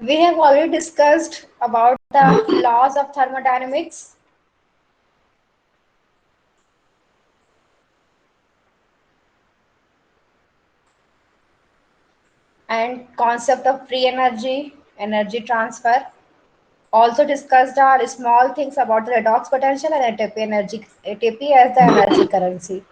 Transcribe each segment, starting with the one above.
We have already discussed about the laws of thermodynamics and concept of free energy, energy transfer. Also discussed our small things about the redox potential and ATP energy, ATP as the energy currency.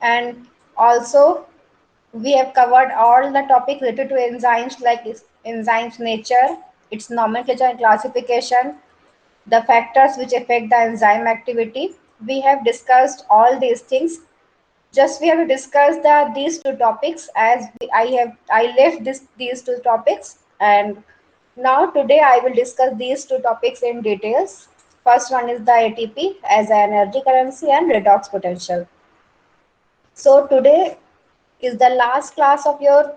And also we have covered all the topics related to enzymes like enzymes nature, its nomenclature and classification, the factors which affect the enzyme activity. We have discussed all these things. Just we have to discuss these two topics as I left these two topics, and now today I will discuss these two topics in details. First one is the ATP as an energy currency and redox potential. So today is the last class of your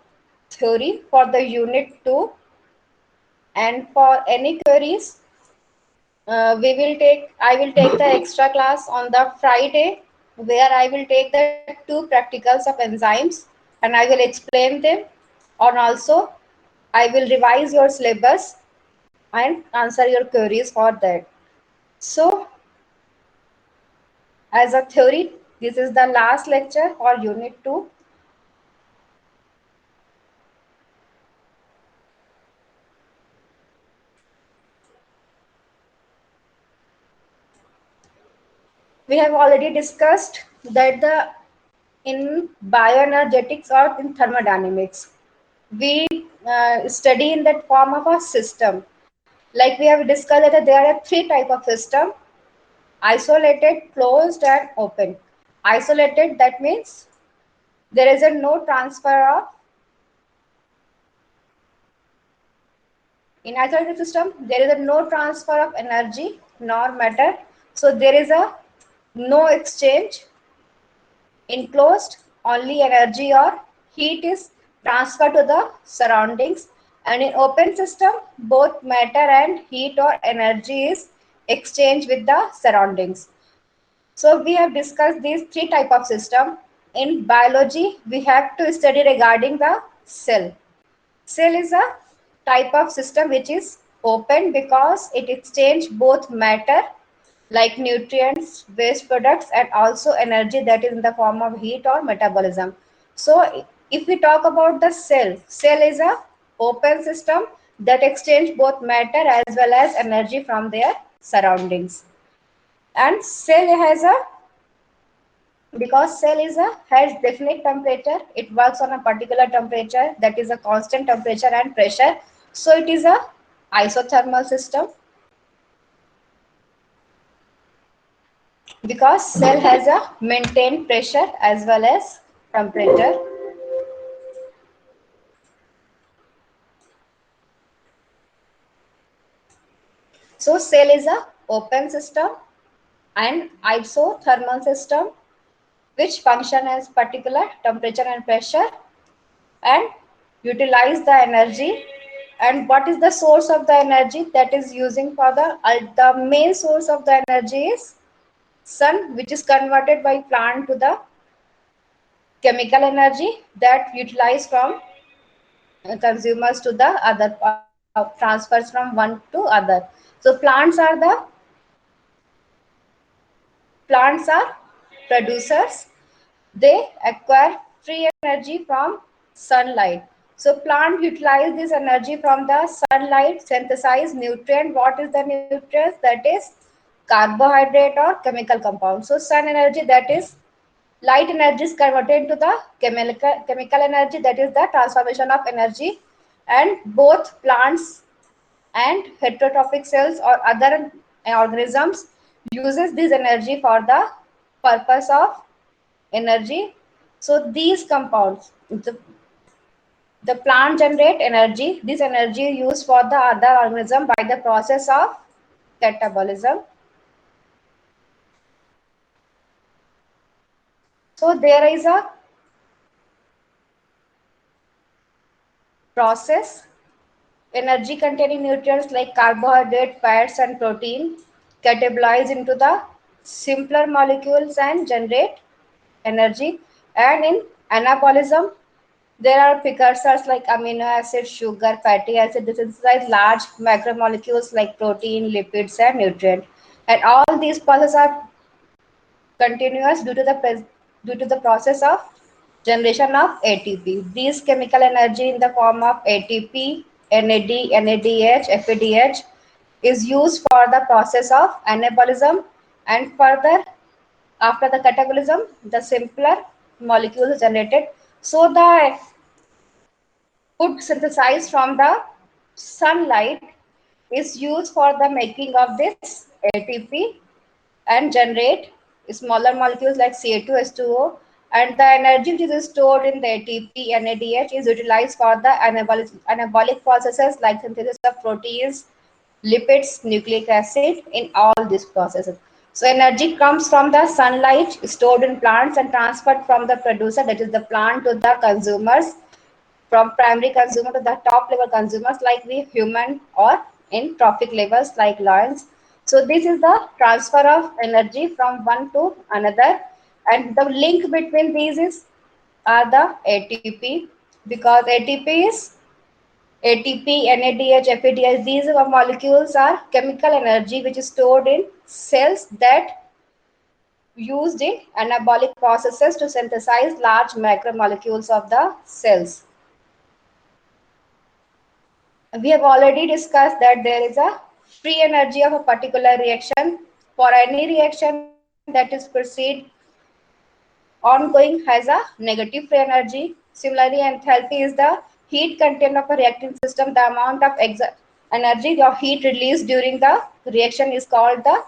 theory for the unit 2, and for any queries I will take the extra class on the Friday, where I will take the two practicals of enzymes and I will explain them, and also I will revise your syllabus and answer your queries for that. So as a theory, this is the last lecture for unit 2. We have already discussed that the in bioenergetics or in thermodynamics, we study in that form of a system. Like we have discussed that there are three type of system: isolated, closed, and open. Isolated, that means there is a no transfer of, in isolated system there is a no transfer of energy nor matter. So there is a no exchange. Enclosed, only energy or heat is transferred to the surroundings, and in open system, both matter and heat or energy is exchanged with the surroundings. So we have discussed these three type of system. In biology, we have to study regarding the cell. Cell is a type of system which is open because it exchanges both matter like nutrients, waste products, and also energy that is in the form of heat or metabolism. So if we talk about the cell, cell is a open system that exchange both matter as well as energy from their surroundings. And cell has a, because cell is a has definite temperature, it works on a particular temperature, that is a constant temperature and pressure. So it is a isothermal system because cell has a maintained pressure as well as temperature. So cell is a open system and isothermal system which function as particular temperature and pressure and utilize the energy. And what is the source of the energy that is using for the main source of the energy is sun, which is converted by plant to the chemical energy that utilize from consumers to the other, transfers from one to other. So plants are producers. They acquire free energy from sunlight. So plant utilize this energy from the sunlight, synthesize nutrient. What is the nutrients? That is carbohydrate or chemical compound. So sun energy, that is light energy, is converted into the chemical energy, that is the transformation of energy. And both plants and heterotrophic cells or other organisms uses this energy for the purpose of energy. So these compounds, the plant generate energy. This energy is used for the other organism by the process of catabolism. So there is a process. Energy containing nutrients like carbohydrate, fats, and protein catabolize into the simpler molecules and generate energy. And in anabolism, there are precursors like amino acid, sugar, fatty acid. They synthesize large macromolecules like protein, lipids, and nutrient. And all these processes are continuous due to the process of generation of ATP. These chemical energy in the form of ATP, NAD, NADH, FADH is used for the process of anabolism, and further after the catabolism, the simpler molecules generated. So the food synthesized from the sunlight is used for the making of this ATP and generate smaller molecules like Ca2H2O, and the energy which is stored in the ATP and NADH is utilized for the anabolic processes like synthesis of proteins, lipids, nucleic acid in all these processes. So energy comes from the sunlight stored in plants and transferred from the producer, that is the plant, to the consumers, from primary consumer to the top level consumers like the human, or in trophic levels like lions. So this is the transfer of energy from one to another, and the link between these is are the ATP, because ATP, NADH, FADH, these molecules are chemical energy which is stored in cells that used in anabolic processes to synthesize large macromolecules of the cells. We have already discussed that there is a free energy of a particular reaction. For any reaction that is proceed ongoing has a negative free energy. Similarly, enthalpy is the heat content of a reacting system. The amount of energy or heat released during the reaction is called the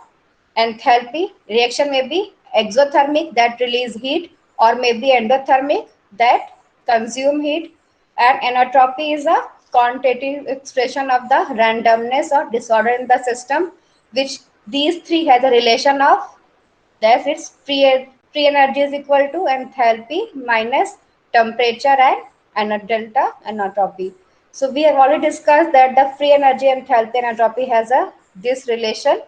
enthalpy. Reaction may be exothermic, that release heat, or may be endothermic, that consume heat. And entropy is a quantitative expression of the randomness or disorder in the system, which these three has a relation of, thus its free energy is equal to enthalpy minus temperature and delta entropy. So we have already discussed that the free energy, enthalpy, and entropy has a this relation.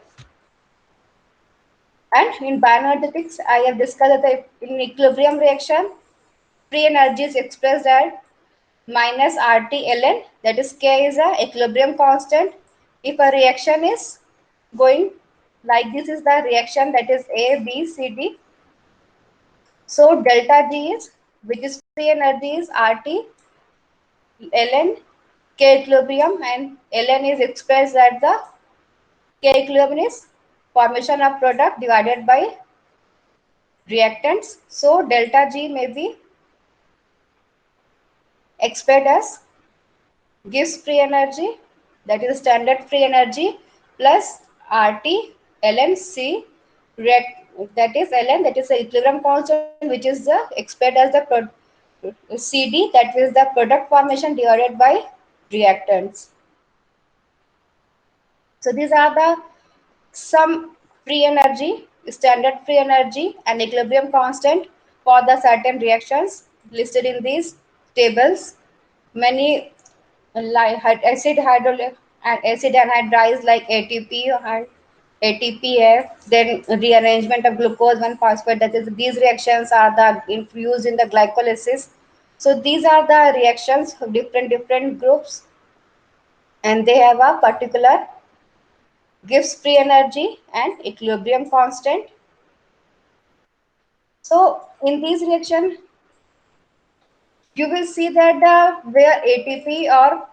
And in bioenergetics, I have discussed that in equilibrium reaction, free energy is expressed as minus RT ln, that is K is a equilibrium constant. If a reaction is going like this, is the reaction that is A, B, C, D. So delta G is, which is free energy, is RT ln K equilibrium, and ln is expressed at the K equilibrium is formation of product divided by reactants. So delta G may be expressed as gives free energy, that is standard free energy, plus RT ln C that is ln, that is the equilibrium constant, which is the expressed as the CD, that is the product formation divided by reactants. So these are the some free energy, standard free energy, and equilibrium constant for the certain reactions listed in these tables. Many like acid hydrolysis and acid anhydride like ATP and ATPF, then rearrangement of glucose 1 phosphate, that is these reactions are the used in the glycolysis. So these are the reactions of different groups, and they have a particular gives free energy and equilibrium constant. So in these reaction, you will see that the where ATP or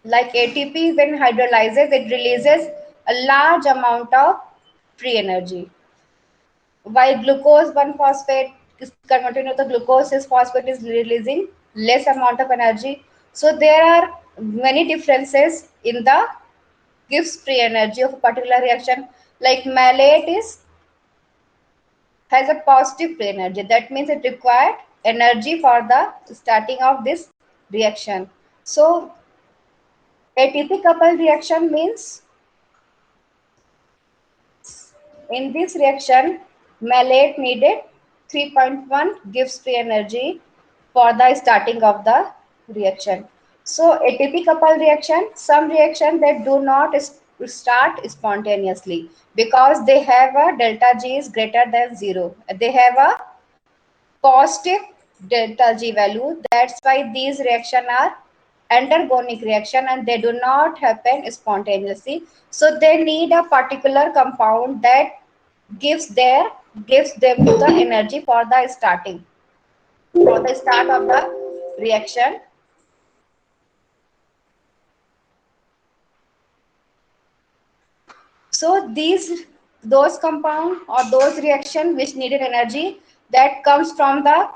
like ATP when hydrolyzes, it releases a large amount of free energy. While glucose 1 phosphate is converted into the glucose 6 phosphate is releasing less amount of energy. So there are many differences in the gives free energy of a particular reaction. Like malate is has a positive free energy. That means it required energy for the starting of this reaction. So ATP coupled reaction means in this reaction, malate needed 3.1 gives free energy for the starting of the reaction. So ATP coupled reaction, some reaction that do not start spontaneously because they have a delta G is greater than 0. They have a positive delta G value. That's why these reactions are endergonic reaction and they do not happen spontaneously. So they need a particular compound that gives their gives them the energy for the start of the reaction. So those compound or those reaction which needed energy that comes from the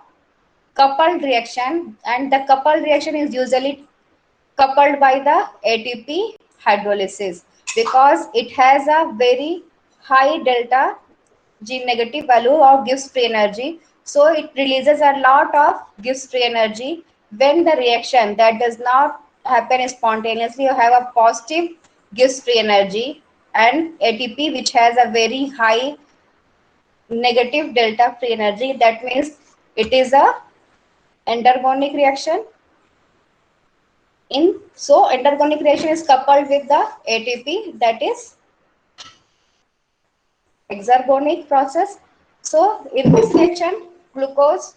coupled reaction, and the coupled reaction is usually coupled by the ATP hydrolysis because it has a very high delta G negative value of Gibbs free energy. So it releases a lot of Gibbs free energy when the reaction that does not happen spontaneously or have a positive Gibbs free energy, and ATP which has a very high negative delta free energy. That means it is a endergonic reaction. In so endergonic reaction is coupled with the ATP, that is exergonic process. So in this reaction, glucose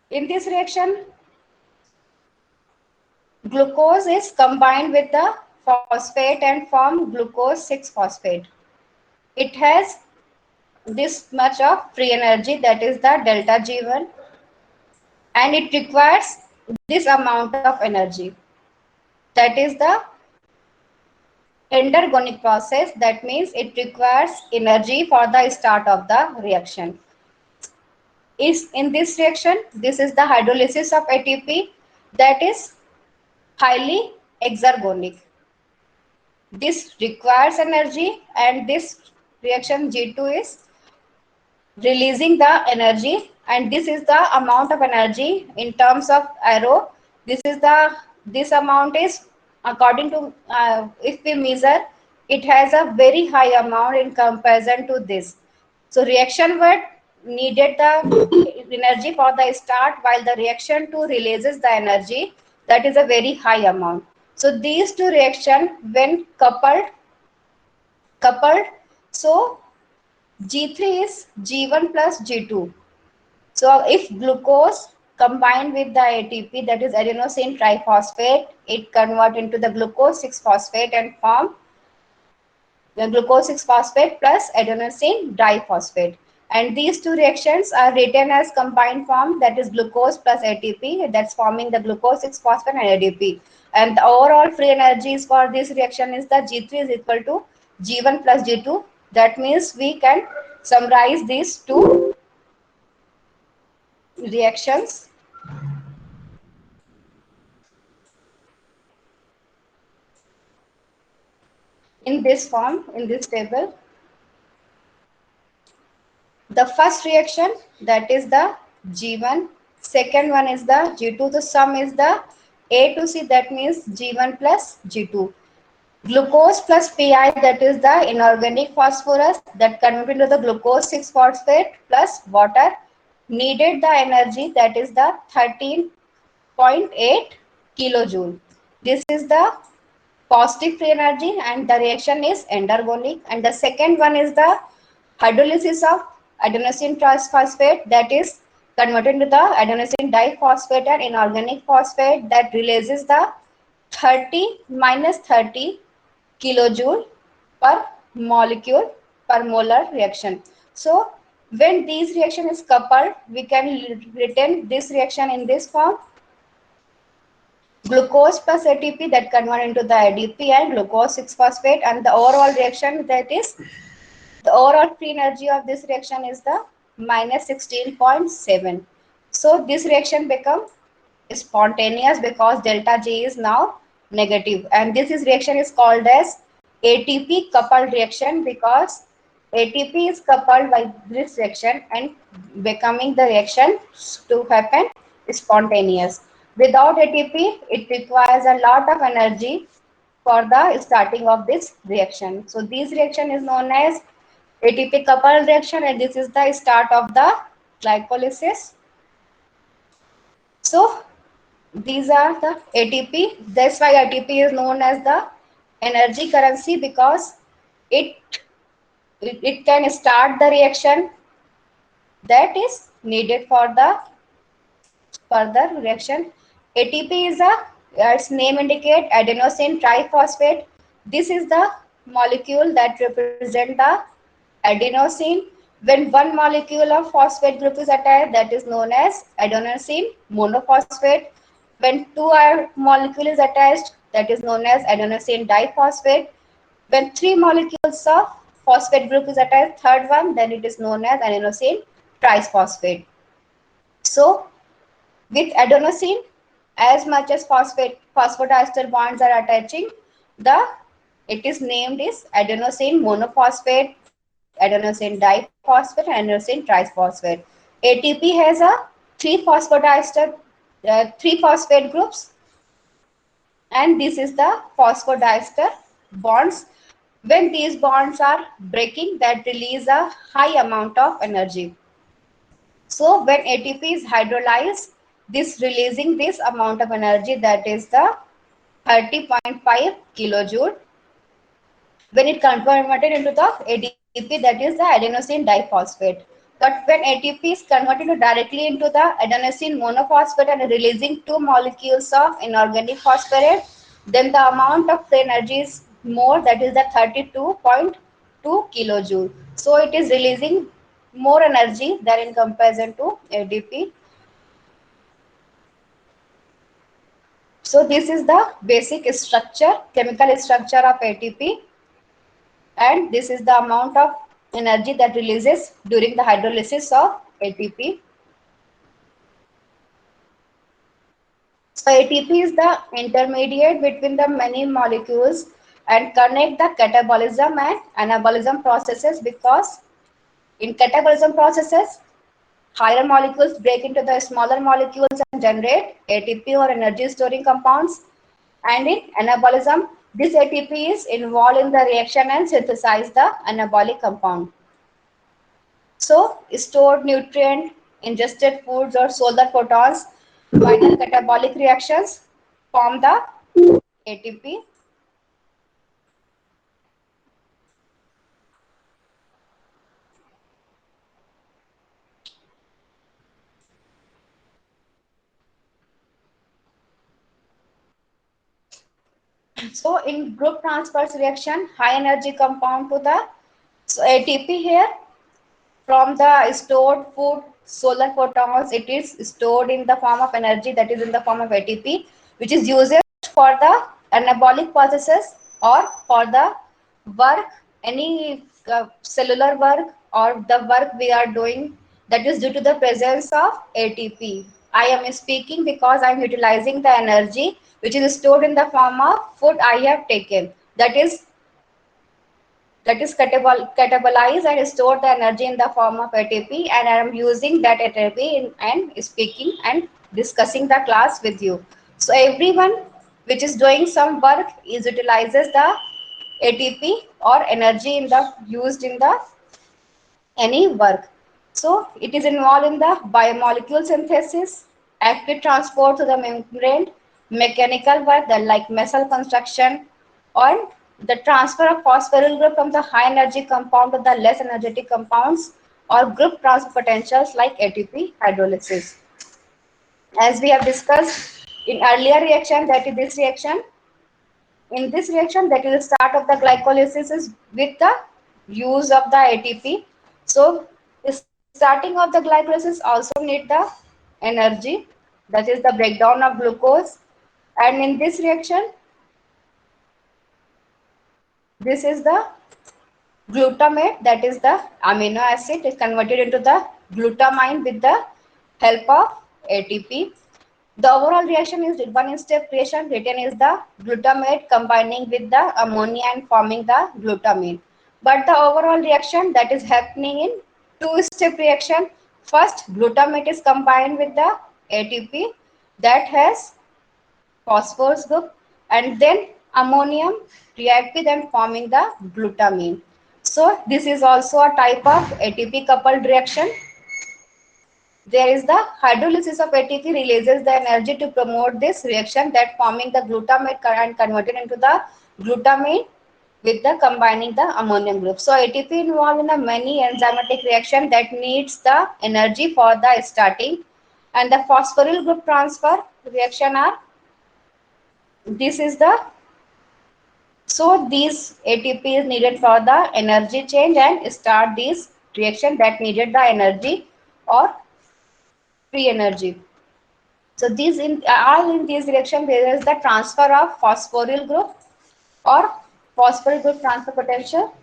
in this reaction, glucose is combined with the phosphate and form glucose 6-phosphate. It has this much of free energy, that is the delta G1, and it requires this amount of energy. That is the endergonic process. That means it requires energy for the start of the reaction. Is in this reaction, this is the hydrolysis of ATP, that is highly exergonic. This requires energy, and this reaction G2 is releasing the energy, and this is the amount of energy in terms of arrow. This amount is according to if we measure, it has a very high amount in comparison to this. So reaction 1 needed the energy for the start, while the reaction 2 releases the energy that is a very high amount. So these two reaction when coupled, so G3 is G1 plus G2. So if glucose combined with the ATP, that is adenosine triphosphate, it convert into the glucose 6-phosphate and form the glucose 6-phosphate plus adenosine diphosphate. And these two reactions are written as combined form, that is glucose plus ATP, that's forming the glucose 6-phosphate and ADP. And the overall free energies for this reaction is the G3 is equal to G1 plus G2. That means we can summarize these two reactions in this form, in this table. The first reaction, that is the G1, second one is the G2, the sum is the A to C, that means G1 plus G2. Glucose plus Pi, that is the inorganic phosphorus that converted into the glucose 6-phosphate plus water, needed the energy, that is the 13.8 kilojoule. This is the positive free energy and the reaction is endergonic. And the second one is the hydrolysis of adenosine triphosphate, that is converted to the adenosine diphosphate and inorganic phosphate that releases the 30 kilojoule per molecule per molar reaction. So when these reaction is coupled, we can written this reaction in this form: glucose plus ATP that convert into the ADP and glucose 6-phosphate, and the overall reaction, that is the overall free energy of this reaction is the minus 16.7. So this reaction become spontaneous because delta G is now negative, and this is reaction is called as ATP coupled reaction because ATP is coupled by this reaction and becoming the reaction to happen spontaneous. Without ATP, it requires a lot of energy for the starting of this reaction. So this reaction is known as ATP coupled reaction, and this is the start of the glycolysis. So these are the ATP. That's why ATP is known as the energy currency, because it it can start the reaction that is needed for the further reaction. ATP is a, its name indicate, adenosine triphosphate. This is the molecule that represent the adenosine. When one molecule of phosphate group is attached, that is known as adenosine monophosphate. When two molecule is attached, that is known as adenosine diphosphate. When three molecules of phosphate group is attached, third one, then it is known as adenosine triphosphate. So with adenosine, as much as phosphodiester bonds are attaching, the it is named as adenosine monophosphate, adenosine diphosphate, and adenosine triphosphate. ATP has a three phosphate groups, and this is the phosphodiester bonds. When these bonds are breaking, that release a high amount of energy. So when ATP is hydrolyzed, this releasing this amount of energy, that is the 30.5 kilojoule. When it converted into the ADP, that is the adenosine diphosphate. But when ATP is converted directly into the adenosine monophosphate and releasing two molecules of inorganic phosphorate, then the amount of the energy is more, that is the 32.2 kilojoule. So it is releasing more energy than in comparison to ADP. So this is the basic structure, chemical structure of ATP, and this is the amount of energy that releases during the hydrolysis of ATP. So ATP is the intermediate between the many molecules and connect the catabolism and anabolism processes, because in catabolism processes, higher molecules break into the smaller molecules and generate ATP or energy storing compounds. And in anabolism, this ATP is involved in the reaction and synthesize the anabolic compound. So stored nutrient, ingested foods, or solar photons by the catabolic reactions form the ATP. So in group transfers reaction, high energy compound to the, so ATP here from the stored food, solar photons, it is stored in the form of energy, that is in the form of ATP, which is used for the anabolic processes or for the work, any cellular work or the work we are doing, that is due to the presence of ATP. I am speaking because I am utilizing the energy which is stored in the form of food I have taken. That is catabolize and store the energy in the form of ATP, and I am using that ATP and speaking and discussing the class with you. So everyone which is doing some work is utilizes the ATP or energy in the used in the any work. So it is involved in the biomolecule synthesis, active transport to the membrane, mechanical work that like metal construction, or the transfer of phosphoryl group from the high energy compound to the less energetic compounds, or group transfer potentials like ATP hydrolysis. As we have discussed in earlier reaction, that is this reaction, in this reaction, that is the start of the glycolysis is with the use of the ATP. So starting of the glycolysis also need the energy, that is the breakdown of glucose. And in this reaction, this is the glutamate, that is the amino acid, is converted into the glutamine with the help of ATP. The overall reaction is one-step reaction. Written is the glutamate combining with the ammonia and forming the glutamine. But the overall reaction that is happening in two-step reaction. First, glutamate is combined with the ATP that has phosphorus group, and then ammonium react with and forming the glutamine. So this is also a type of ATP coupled reaction. There is the hydrolysis of ATP releases the energy to promote this reaction, that forming the glutamate and converted into the glutamine with the combining the ammonium group. So ATP involved in a many enzymatic reaction that needs the energy for the starting, and the phosphoryl group transfer reaction are, this is the, so these ATP is needed for the energy change and start this reaction that needed the energy or free energy. So these in all in this reaction there is the transfer of phosphoryl group or phosphoryl group transfer potential.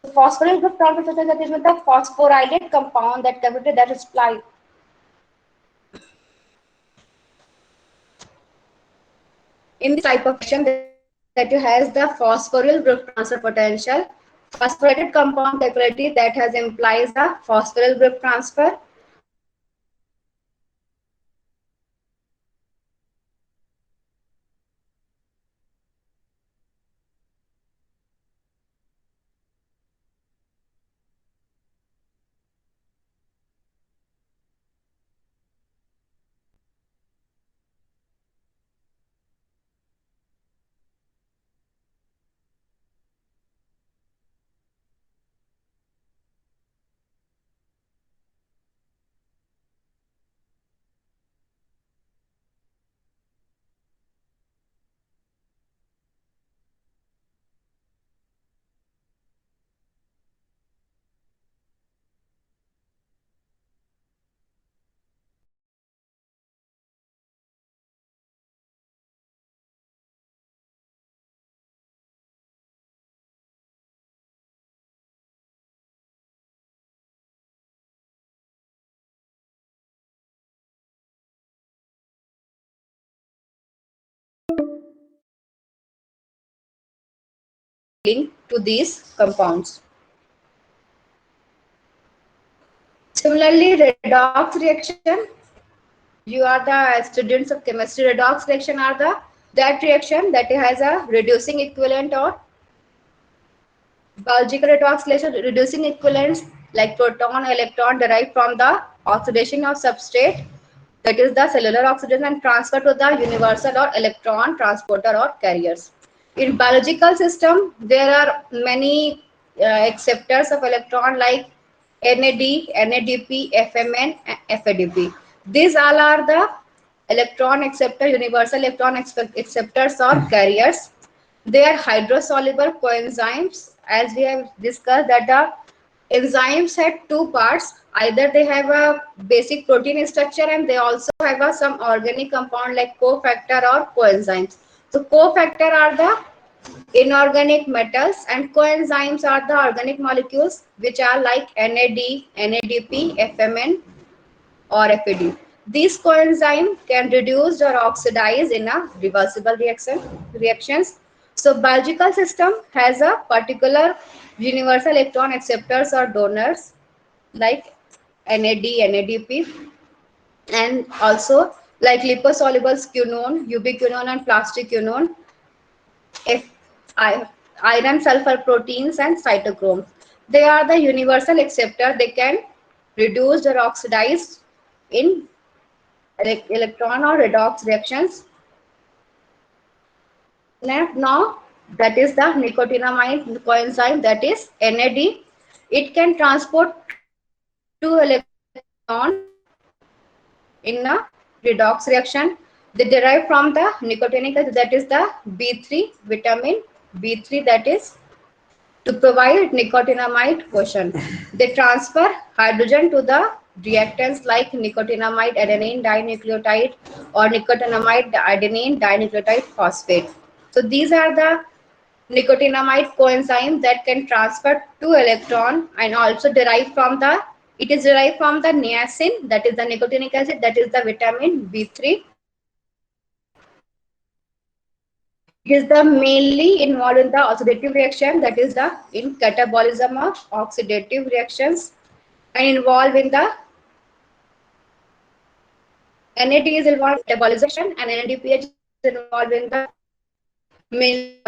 So phosphoryl group transfer potential, that is with the phosphorylate compound that cavity that is supply. In this type of reaction that you has the phosphoryl group transfer potential, phosphorylated compound capability that has implies the phosphoryl group transfer. So this type of reaction that you has the phosphoryl group transfer potential that implies the link to these compounds. Similarly, redox reaction, you are the students of chemistry. Redox reaction are the that reaction that has a reducing equivalent or biological redox reaction, reducing equivalents like proton, electron derived from the oxidation of substrate, that is the cellular oxidation, and transfer to the universal or electron transporter or carriers. In biological system, there are many acceptors of electron like NAD, NADP, FMN, FADP. These all are the electron acceptor, universal electron acceptors or carriers. They are hydrosoluble coenzymes. As we have discussed that the enzymes have two parts. Either they have a basic protein structure and they also have a, some organic compound like cofactor or coenzymes. So cofactor are the inorganic metals and coenzymes are the organic molecules which are like NAD, NADP, FMN or FAD. These coenzymes can reduce or oxidize in a reversible reactions. So biological system has a particular universal electron acceptors or donors like NAD, NADP, and also like liposoluble quinone, ubiquinone, and plastic quinone, F, I, iron sulfur proteins, and cytochrome. They are the universal acceptor. They can reduce or oxidize in electron or redox reactions. Now that is the nicotinamide coenzyme, that is NAD. It can transport two electron in a redox reaction. They derive from the nicotinic acid, that is the B3 vitamin B3, that is to provide nicotinamide quotient. They transfer hydrogen to the reactants like nicotinamide adenine dinucleotide or nicotinamide adenine dinucleotide phosphate. So these are the nicotinamide coenzyme that can transfer two electron and also derive from the, it is derived from the niacin, that is the nicotinic acid, that is the vitamin B3. It is the mainly involved in the oxidative reaction, that is the in catabolism of oxidative reactions, and involved in the NAD is involved in metabolism and NADPH is involved in the mainly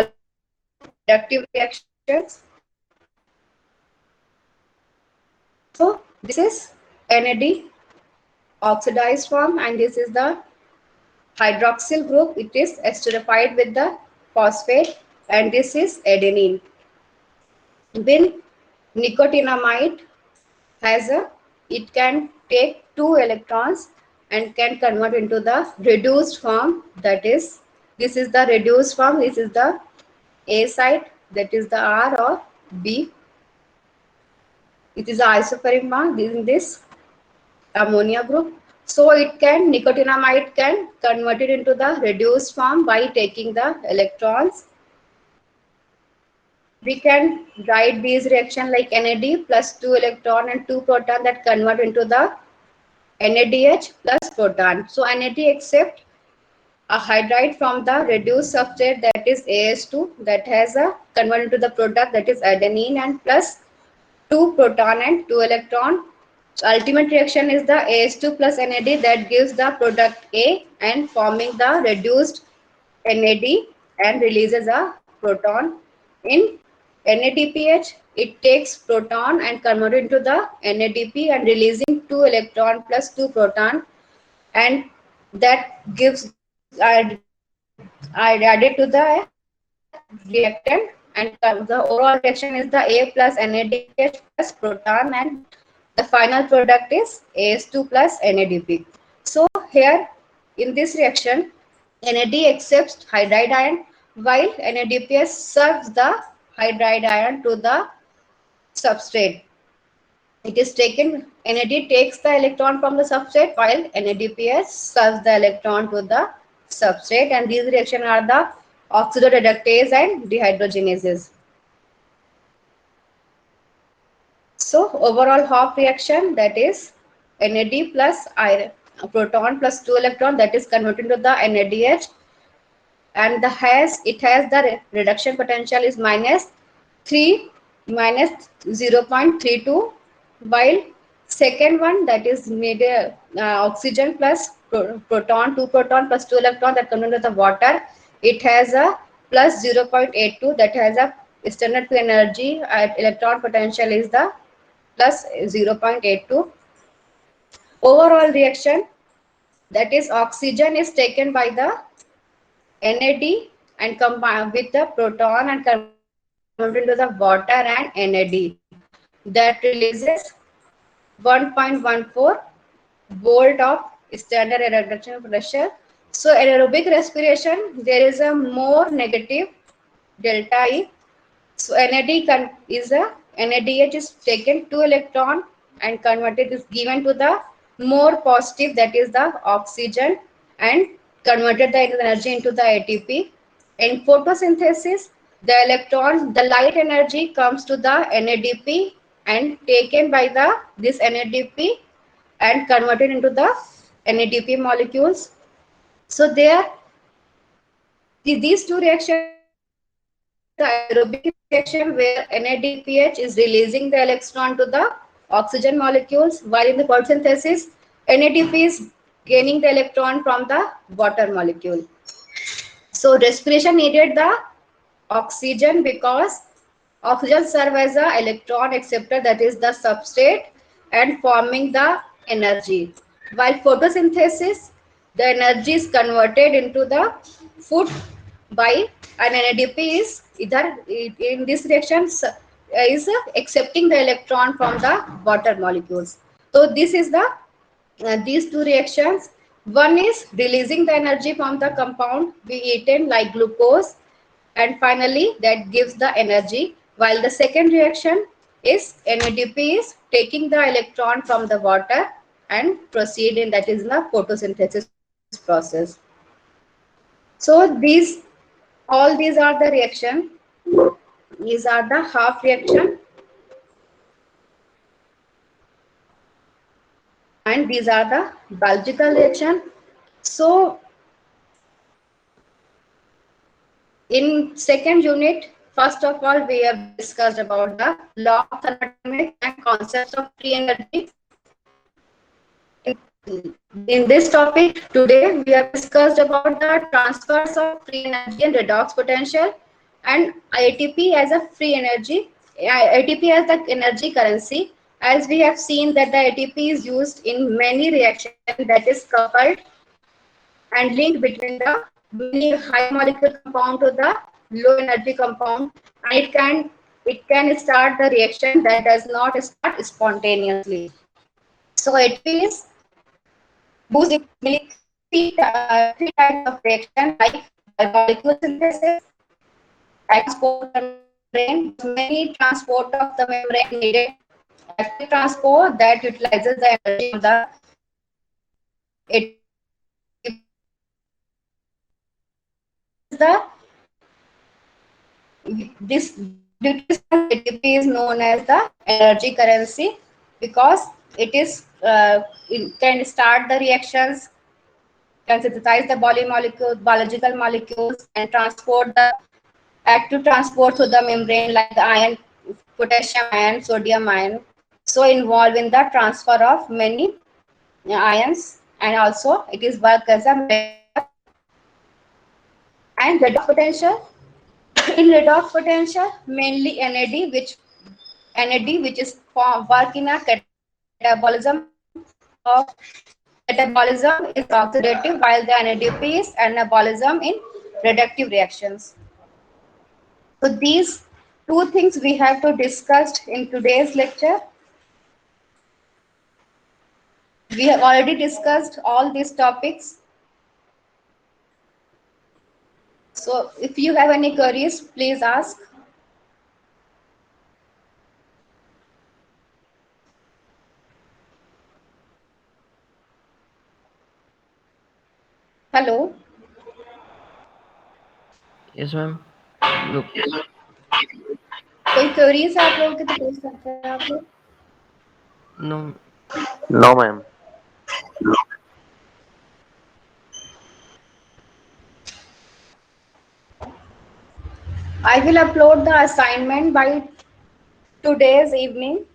reductive reactions. So this is NAD oxidized form, and this is the hydroxyl group. It is esterified with the phosphate, and this is adenine. When nicotinamide has a, it can take 2 electrons and can convert into the reduced form, that is, this is the reduced form, this is the A site, that is the R, or B. It is the isoperic bond in this ammonia group. So it can, nicotinamide can convert it into the reduced form by taking the electrons. We can write these reaction like NAD plus 2 electron and 2 proton that convert into the NADH plus proton. So NAD accept a hydride from the reduced substrate, that is AS2, that has a convert into the product, that is adenine, and plus 2 proton and 2 electron. So ultimate reaction is the AS2 plus NAD that gives the product A and forming the reduced NAD and releases a proton. In NADPH, it takes proton and convert it into the NADP and releasing 2 electron plus 2 proton, and that gives added to the reactant, and the overall reaction is the A plus NADPH plus proton, and the final product is AS2 plus NADP. So here in this reaction, NAD accepts hydride ion while NADPH serves the hydride ion to the substrate. It is taken, NAD takes the electron from the substrate while NADPH serves the electron to the substrate, and these reactions are the oxidoreductase and dehydrogenases. So overall Hopf reaction, that is NAD plus proton plus 2 electron, that is converted into the NADH, and it has the reduction potential is minus 0.32, while second one, that is oxygen plus proton, 2 proton plus 2 electron that convert into the water, it has a plus 0.82, that has a standard to energy electron potential is the plus 0.82. Overall reaction, that is oxygen is taken by the NAD and combined with the proton and converted into the water and NAD, that releases 1.14 volt of standard reduction pressure. So anaerobic respiration, there is a more negative delta E. So NADH is taken 2 electron and converted, is given to the more positive, that is the oxygen, and converted the energy into the ATP. In photosynthesis, the light energy comes to the NADP and taken by this NADP and converted into the NADP molecules. So these two reactions are the aerobic reaction where NADPH is releasing the electron to the oxygen molecules, while in the photosynthesis, NADP is gaining the electron from the water molecule. So respiration needed the oxygen because oxygen serves as a electron acceptor, that is the substrate, and forming the energy. While photosynthesis, the energy is converted into the food by an NADP is either in this reaction is accepting the electron from the water molecules. So this is the these two reactions. One is releasing the energy from the compound we eaten like glucose, and finally that gives the energy, while the second reaction is NADP is taking the electron from the water and proceeding, that is the photosynthesis process. So all these are the reaction. These are the Hopf reaction, and these are the biological reaction. So in second unit, first of all, we have discussed about the law of thermodynamics and concepts of free energy. In this topic today, we have discussed about the transfers of free energy and redox potential, and ATP as a free energy, ATP as the energy currency, as we have seen that the ATP is used in many reactions that is coupled and linked between the many high molecule compound to the low energy compound, and it can start the reaction that does not start spontaneously. So ATP is used in mainly three types of reaction like biomolecule synthesis, transport the membrane, because many transport of the membrane needed, active transport that utilizes the energy from the ATP molecule. This is the this due to this ATP is known as the energy currency, because it is it can start the reactions, can synthesize the biological molecules, and transport the active transport through the membrane like the ion, potassium ion, sodium ion. So involved in the transfer of many ions, and also it is work as a molecular and redox potential. In redox potential, mainly NAD, which is for work in a of catabolism is oxidative, while the NADP is anabolism in reductive reactions. So these two things we have to discuss in today's lecture. We have already discussed all these topics. So if you have any queries, please ask. Hello. Yes, ma'am. Look, कोई queries है आप लोगों की तो पूछ सकते हैं आप लोग. no, No, ma'am. I will upload the assignment by today's evening.